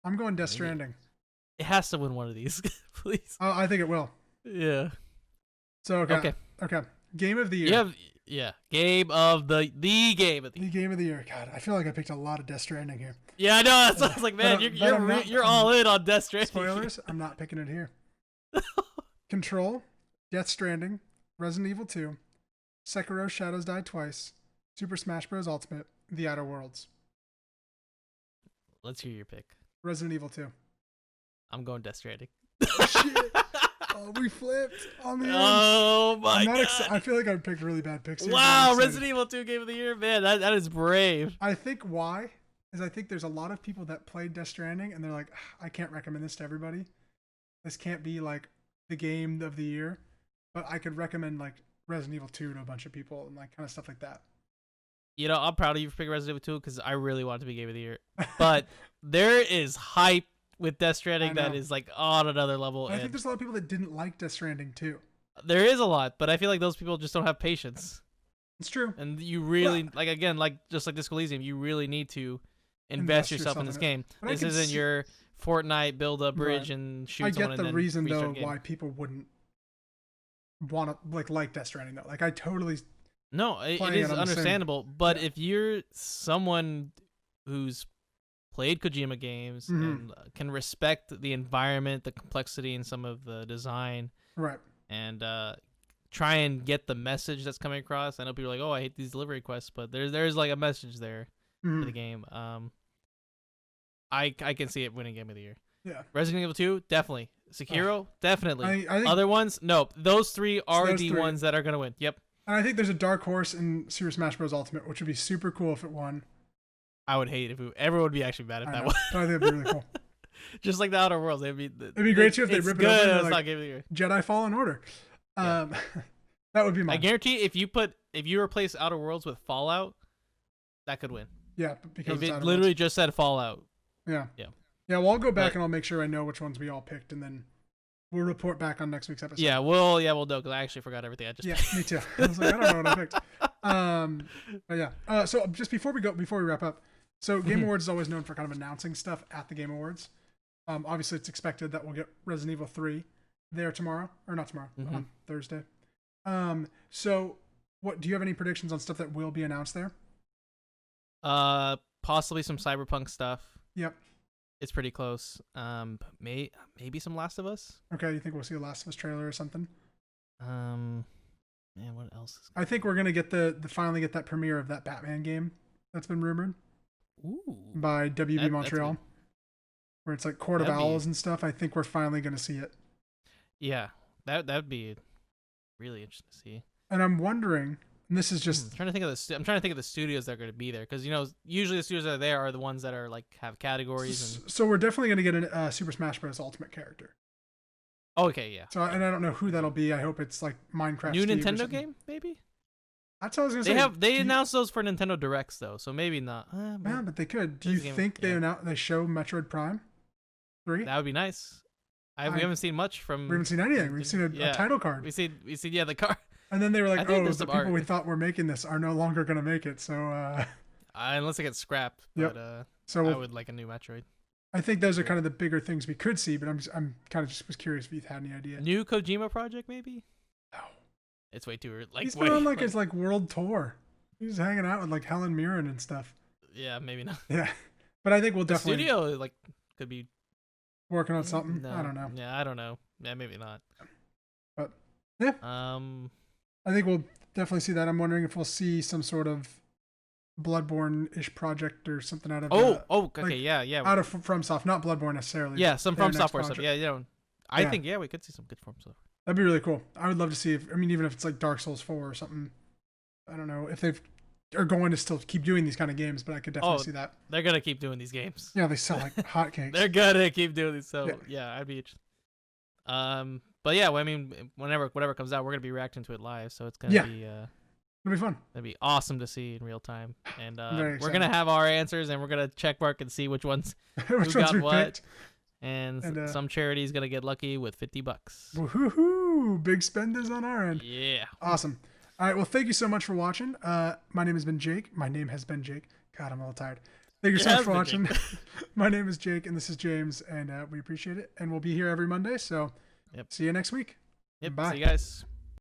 I'm going Death Maybe. Stranding. It has to win one of these, please. Oh, I think it will. Yeah. So okay. Game of the year. Game of the game of the The year. game of the year. God, I feel like I picked a lot of Death Stranding here. Yeah, I know. That's what I was like, man, you're all in on Death Stranding. Spoilers. I'm not picking it here. Control, Death Stranding, Resident Evil 2, Sekiro Shadows Die Twice, Super Smash Bros. Ultimate, The Outer Worlds. Let's hear your pick. Resident Evil 2. I'm going Death Stranding. Oh, shit. Oh, we flipped on the end. Oh my I'm not god! I feel like I picked really bad picks here. Wow, Resident Evil 2 Game of the Year, man, that is brave. I think why is I think there's a lot of people that played Death Stranding and they're like, I can't recommend this to everybody. This can't be like the game of the year, but I could recommend like Resident Evil 2 to a bunch of people and like kind of stuff like that. You know, I'm proud of you for picking Resident Evil 2 because I really want it to be Game of the Year. But there is hype with Death Stranding that is like on another level. I think there's a lot of people that didn't like Death Stranding too. There is a lot, but I feel like those people just don't have patience. It's true. And you really, like, again, like just like Disco Elysium, you really need to invest yourself in this game. This isn't your Fortnite build a bridge and shoot someone. I get the reason though why people wouldn't want to like Death Stranding though. Like I totally. No, it is understandable. But if you're someone who's played Kojima games and can respect the environment, the complexity, and some of the design, right, and try and get the message that's coming across. I know people are like, "Oh, I hate these delivery quests," but there's like a message there for the game. I can see it winning Game of the Year. Yeah, Resident Evil 2, definitely. Sekiro, definitely. I think other ones, no. Those three are the ones that are gonna win. Yep. And I think there's a dark horse in Super Smash Bros. Ultimate, which would be super cool if it won. I would hate if everyone would be actually mad if that won. I think it'd be really cool. Just like the Outer Worlds, it'd be great too if they rip it open. It's like, not Game of the Year. Jedi Fallen Order. Yeah. That would be mine. I guarantee if you replace Outer Worlds with Fallout, that could win. Yeah, because if it literally just said Fallout. Yeah. Yeah. Yeah. Well, I'll go back and I'll make sure I know which ones we all picked, and then we'll report back on next week's episode. Yeah, we'll know because I actually forgot everything I just. Yeah, me too. I was like, I don't know what I picked. But yeah. So just before we wrap up, so Game Awards is always known for kind of announcing stuff at the Game Awards. Obviously, it's expected that we'll get Resident Evil 3 there tomorrow, or not tomorrow, on Thursday. So what do you have any predictions on stuff that will be announced there? Possibly some Cyberpunk stuff. Yep. It's pretty close. Maybe some Last of Us. Okay, you think we'll see a Last of Us trailer or something? Man, what else? I think we're gonna get finally get that premiere of that Batman game that's been rumored. Ooh. By WB Montreal, where it's like Court of Owls and stuff. I think we're finally gonna see it. Yeah, that'd be really interesting to see. And I'm wondering. And this is just I'm trying to think of the studios that are going to be there because usually the studios that are there are the ones that are like have categories. So we're definitely going to get a Super Smash Bros. Ultimate character. Okay, yeah. So and I don't know who that'll be. I hope it's like Minecraft. New Nintendo game, maybe. That's what I was going to say. They announced those for Nintendo Directs though, so maybe not. Yeah, but they could. Do you think they show Metroid Prime 3? That would be nice. We haven't seen much from. We haven't seen anything. We've seen a title card. We see the card. And then they were like, "Oh, the people we thought were making this are no longer going to make it." So, unless it gets scrapped. Yep. But so I would like a new Metroid. I think those are kind of the bigger things we could see, but I'm kind of just was curious if you had any idea. New Kojima project, maybe. No, it's way too early. He's been on his world tour. He's hanging out with like Helen Mirren and stuff. Yeah, maybe not. Yeah, but I think we'll definitely studio could be working on something. No. I don't know. Yeah, I don't know. Yeah, maybe not. But yeah. I think we'll definitely see that. I'm wondering if we'll see some sort of Bloodborne-ish project or something out of okay, yeah. Out of FromSoft, not Bloodborne necessarily. Yeah, some From Software stuff. Yeah, I think we could see some good From Software. That'd be really cool. I would love to see even if it's like Dark Souls 4 or something. I don't know if they are going to still keep doing these kind of games, but I could definitely see that. They're gonna keep doing these games. Yeah, they sell like hotcakes. They're gonna keep doing these. So yeah, I'd be interested. But yeah, well, I mean, whatever comes out, we're gonna be reacting to it live, so it's gonna be it'll be fun. It'll be awesome to see in real time, and we're gonna have our answers, and we're gonna check mark and see which ones who got what, picked. And some charity's gonna get lucky with $50. Woohoo! Big spenders on our end. Yeah. Awesome. All right. Well, thank you so much for watching. My name has been Jake. God, I'm a little tired. Thank you so much for watching. My name is Jake, and this is James, and we appreciate it. And we'll be here every Monday. So. Yep. See you next week. Yep. Bye. See you guys.